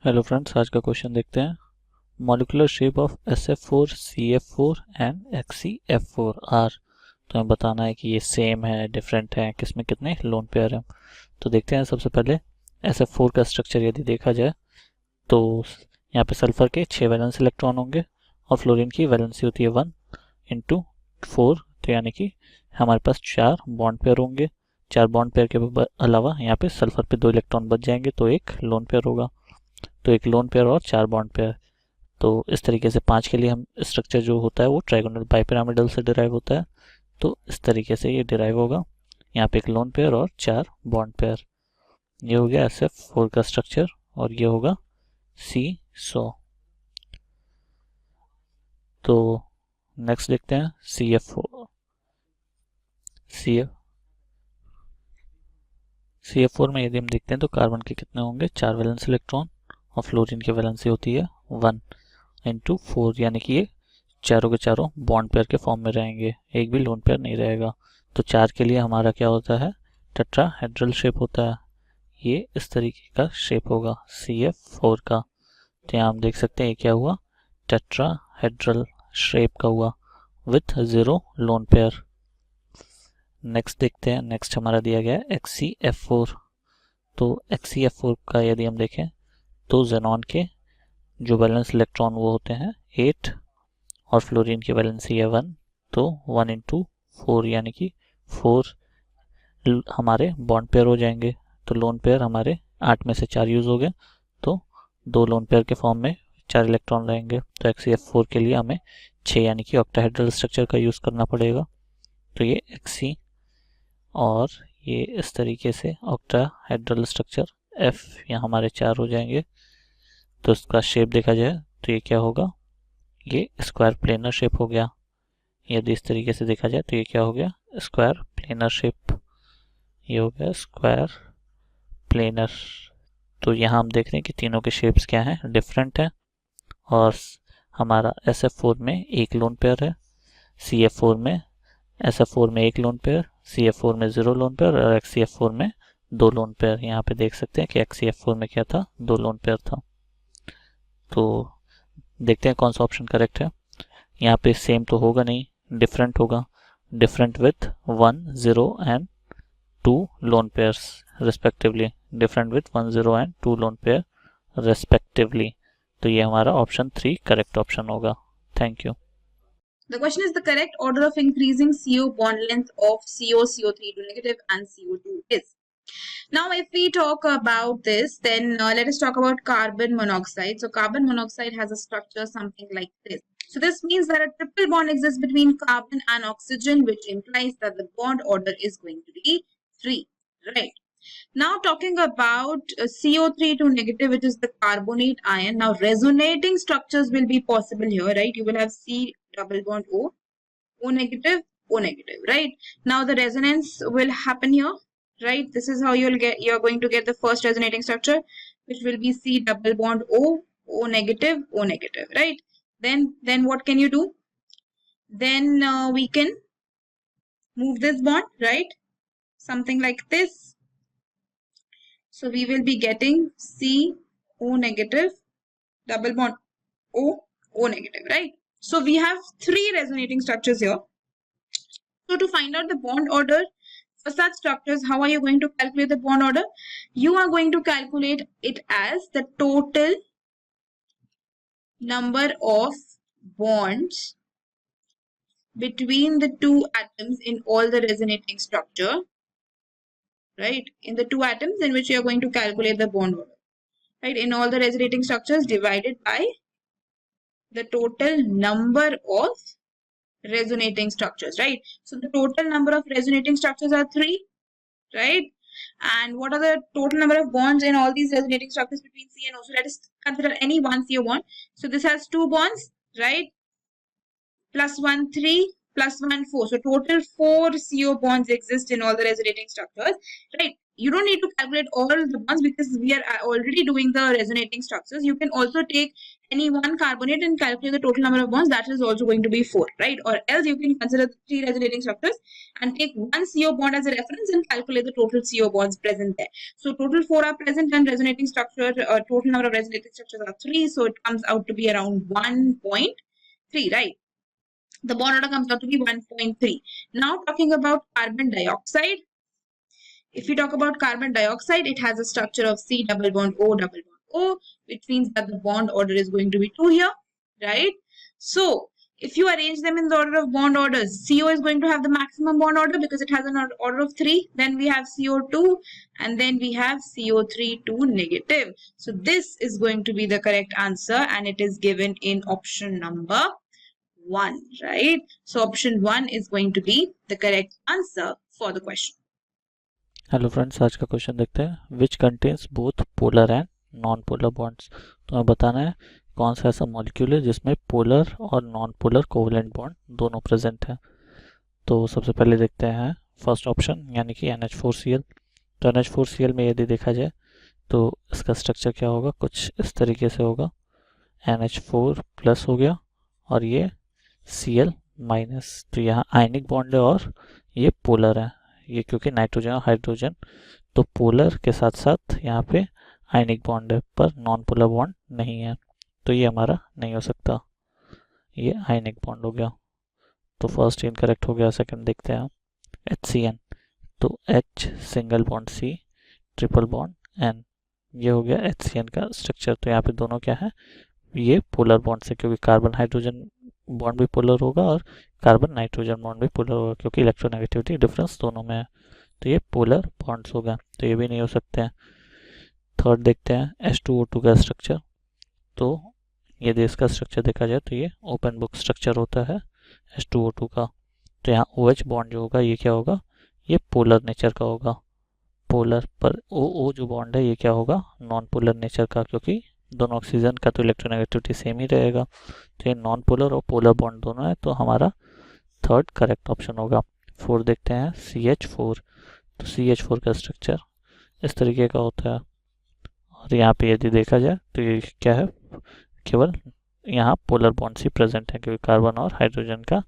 Hello friends, आज का question देखते हैं। Molecular shape of SF4, CF4 and XCF4 are. तो हमें बताना है कि ये सेम है, डिफरेंट है, किसमें कितने लोन पेयर हैं। तो देखते हैं सबसे पहले SF4 का स्ट्रक्चर यदि देखा जाए तो यहाँ पे सल्फर के 6 वैलेंस इलेक्ट्रॉन होंगे और फ्लोरीन की वैलेंसी होती है 1/4, तो यानी कि हमारे पास 4 बॉन्ड पेयर होंगे। 4 बॉन्ड पेयर के अलावा यहाँ पे सल्फर पे 2 इलेक्ट्रॉन बच जाएंगे, तो एक लोन पेयर होगा। तो एक लोन पेयर और 4 बॉन्ड पेयर। तो इस तरीके से 5 के लिए हम स्ट्रक्चर जो होता है वो ट्राइगोनल बाइपिरामिडल से डिराइव होता है। तो इस तरीके से ये डिराइव होगा। यहाँ पे एक लोन पेयर और 4 बॉन्ड पेयर। ये हो गया SF4 का स्ट्रक्चर और ये होगा C100। तो नेक्स्ट देखते हैं CF4। CF4 में यदि हम देखते हैं तो कार्बन के कितने होंगे, 4 वैलेंस इलेक्ट्रॉन और फ्लोरीन की वैलेंसी होती है 1/4, यानी कि ये चारों के चारों बॉन्ड पेयर के फॉर्म में रहेंगे, एक भी लोन पेयर नहीं रहेगा। तो 4 के लिए हमारा क्या होता है, टेट्राहेड्रल शेप होता है। ये इस तरीके का शेप होगा CF4 का। तो यहाँ हम देख सकते हैं ये क्या हुआ, टेट्राहेड्रल शेप का हुआ विथ 0 लोन पेयर। नेक्स्ट देखते हैं, नेक्स्ट हमारा दिया गया है XCF4। तो XCF4 का यदि हम देखें तो जेनॉन के जो वैलेंस इलेक्ट्रॉन वो होते हैं 8 और फ्लोरीन की वैलेंसी है 1, तो 1/4 यानी कि 4 हमारे बॉन्ड पेयर हो जाएंगे। तो लोन पेयर हमारे 8 में से 4 यूज हो गए, तो 2 लोन पेयर के फॉर्म में 4 इलेक्ट्रॉन रहेंगे। तो XCF4 के लिए हमें 6 यानी कि ऑक्टाहेड्रल स्ट्रक्चर का यूज करना पड़ेगा। तो ये XC और ये इस तरीके से ऑक्टाहेड्रल स्ट्रक्चर F यहाँ हमारे 4 हो जाएंगे। तो इसका शेप देखा जाए तो ये क्या होगा, ये स्क्वायर प्लेनर शेप हो गया। यदि इस तरीके से देखा जाए तो ये क्या हो गया, स्क्वायर प्लेनर शेप। ये हो गया स्क्वायर प्लेनर। तो यहाँ हम देख रहे हैं कि तीनों के शेप्स क्या हैं, डिफरेंट हैं। और हमारा SF4 में एक लोन पेयर है, SF4 में एक लोन पेयर, CF4 में 0 लोन पेयर और XCF4 में 2 लोन पेयर। यहाँ पे देख सकते हैं कि XCF4 में क्या था, 2 लोन पेयर था। तो देखते हैं कौन सा ऑप्शन करेक्ट है। यहाँ पे सेम तो होगा नहीं, डिफरेंट होगा, different with 1, 0 and 2 lone pairs respectively, different with 1, 0 and 2 lone pair respectively. तो ये हमारा ऑप्शन 3 करेक्ट ऑप्शन होगा। Thank you. The question is the correct order of increasing CO bond length of CO, CO3 to negative and CO2 is. Now, if we talk about this, then let us talk about carbon monoxide. So, carbon monoxide has a structure something like this. So, this means that a triple bond exists between carbon and oxygen, which implies that the bond order is going to be 3, right? Now, talking about CO3 to negative, which is the carbonate ion. Now, resonating structures will be possible here, right? You will have C double bond O, O negative, right? Now, the resonance will happen here, right? This is how you're going to get the first resonating structure, which will be C double bond O, O negative, right? Then what can you do? Then we can move this bond, right? Something like this. So we will be getting C O negative double bond O, O negative, right? So we have 3 resonating structures here. So to find out the bond order for such structures, how are you going to calculate the bond order? You are going to calculate it as the total number of bonds between the 2 atoms in all the resonating structure, right? In the 2 atoms in which you are going to calculate the bond order, right? In all the resonating structures divided by the total number of resonating structures, right? So the total number of resonating structures are 3, right? And what are the total number of bonds in all these resonating structures between C and O? So let us consider any one CO bond. So this has 2 bonds, right? Plus 1, 3, plus 1, 4. So total 4 CO bonds exist in all the resonating structures, right? you don't need to calculate all the bonds because we are already doing the resonating structures. You can also take any one carbonate and calculate the total number of bonds. That is also going to be 4, right? Or else you can consider the 3 resonating structures and take one CO bond as a reference and calculate the total CO bonds present there. So total 4 are present and resonating structure, total number of resonating structures are 3. So it comes out to be around 1.3, right? The bond order comes out to be 1.3. Now talking about carbon dioxide. If we talk about carbon dioxide, it has a structure of C double bond O double bond O, which means that the bond order is going to be 2 here, right? So if you arrange them in the order of bond orders, CO is going to have the maximum bond order because it has an order of 3. Then we have CO2 and then we have CO3 2 negative. So this is going to be the correct answer and it is given in option number 1, right? So option 1 is going to be the correct answer for the question. Hello friends, आज का question देखते हैं. Which contains both polar and non polar bonds. तो हमें बताना है कौन सा ऐसा मॉलिक्यूल है जिसमें पोलर और नॉन पोलर कोवलेंट बॉन्ड दोनों प्रेजेंट है. तो सबसे पहले देखते हैं फर्स्ट ऑप्शन यानी कि NH4Cl. तो NH4Cl में यदि देखा जाए तो इसका स्ट्रक्चर क्या होगा, कुछ इस तरीके से होगा. NH4 प्लस हो गया और ये Cl माइनस. तो यहाँ आयनिक बॉन्ड है और ये पोलर है. ये क्योंकि नाइट्रोजन और हाइड्रोजन, तो पोलर के साथ साथ यहाँ पे आयनिक बॉन्ड है पर नॉन पोलर बॉन्ड नहीं है. तो ये हमारा नहीं हो सकता, ये आयनिक बॉन्ड हो गया. तो फर्स्ट इनकरेक्ट हो गया. सेकंड देखते हैं HCN. तो H single bond C triple bond N, ये हो गया HCN का स्ट्रक्चर. तो यहाँ पे दोनों क्या है, ये पोलर बॉन्ड से, क्योंकि कार्बन हाइड्रोजन बॉन्ड भी पोलर होगा और कार्बन नाइट्रोजन बॉन्ड भी पोलर होगा क्योंकि इलेक्ट्रोनेगेटिविटी डिफरेंस दोनों में है. तो ये पोलर बॉन्ड्स होगा, तो ये भी नहीं हो सकते हैं. थर्ड देखते हैं H2O2 का स्ट्रक्चर. तो यदि इसका स्ट्रक्चर देखा जाए तो ये ओपन बुक स्ट्रक्चर होता है H2O2 का. तो यहाँ OH बॉन्ड जो होगा ये क्या होगा, ये पोलर नेचर का होगा. पोलर पर OO जो बॉन्ड है ये क्या होगा, नॉन पोलर नेचर का, क्योंकि दोनों ऑक्सीजन का तो इलेक्ट्रोनेगेटिविटी सेम ही रहेगा. तो ये नॉन पोलर और पोलर बॉन्ड दोनों है, तो हमारा थर्ड करेक्ट ऑप्शन होगा. 4 देखते हैं CH4. तो CH4 का स्ट्रक्चर इस तरीके का होता है और यहाँ पे यदि देखा जाए तो ये क्या है, केवल यहाँ पोलर बॉन्ड्स ही प्रेजेंट है क्योंकि कार्बन और हाइड्रोजन का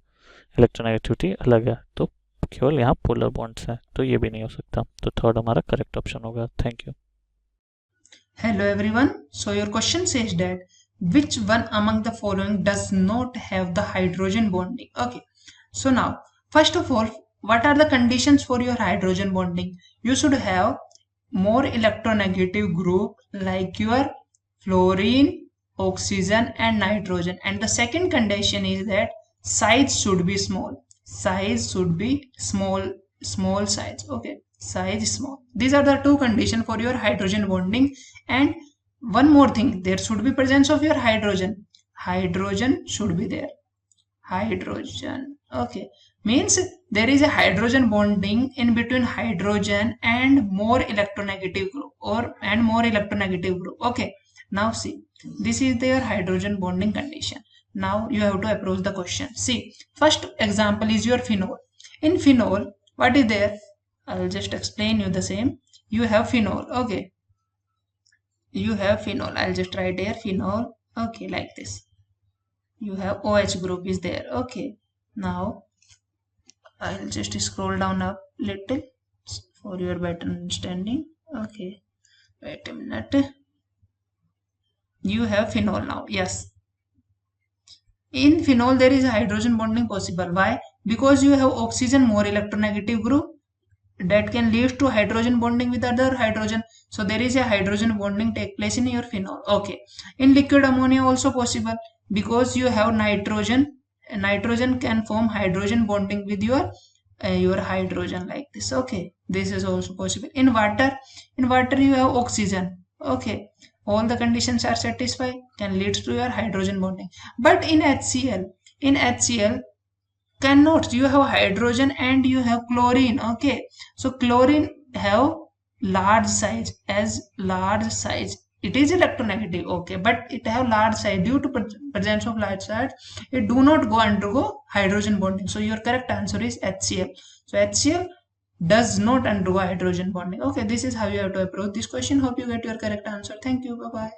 इलेक्ट्रोनेगेटिविटी अलग है, तो केवल यहाँ पोलर बॉन्ड्स है. तो ये भी नहीं हो सकता. तो थर्ड हमारा करेक्ट ऑप्शन होगा. Thank you. Hello everyone. So your question says that which one among the following does not have the hydrogen bonding? Okay. So now, first of all, what are the conditions for your hydrogen bonding? You should have more electronegative group like your fluorine, oxygen and nitrogen. And the second condition is that size should be small. Size should be small size. Okay. Size small. These are the two conditions for your hydrogen bonding. And one more thing, there should be presence of your hydrogen. Hydrogen should be there. Hydrogen. Okay. Means there is a hydrogen bonding in between hydrogen and more electronegative group and more electronegative group. Okay. Now see, this is their hydrogen bonding condition. Now you have to approach the question. See, first example is your phenol. In phenol, what is there? I will just explain you the same. You have phenol. Okay. You have phenol. I'll just write here phenol. Okay, like this. You have OH group is there. Okay. Now I'll just scroll down a little for your better understanding. Okay. Wait a minute. You have phenol now. Yes. In phenol there is a hydrogen bonding possible. Why? Because you have oxygen more electronegative group that can lead to hydrogen bonding with other hydrogen. So there is a hydrogen bonding take place in your phenol. Okay. In liquid ammonia also possible because you have nitrogen. Nitrogen can form hydrogen bonding with your hydrogen like this. Okay. This is also possible. In water you have oxygen. Okay. All the conditions are satisfied, can lead to your hydrogen bonding. But in HCl cannot. You have hydrogen and you have chlorine. Okay, so chlorine have large size. As large size, it is electronegative. Okay, but it have large size. Due to presence of large size, it do not undergo hydrogen bonding. So your correct answer is HCl. So HCl does not undergo hydrogen bonding. Okay, this is how you have to approach this question. Hope you get your correct answer. Thank you. Bye bye.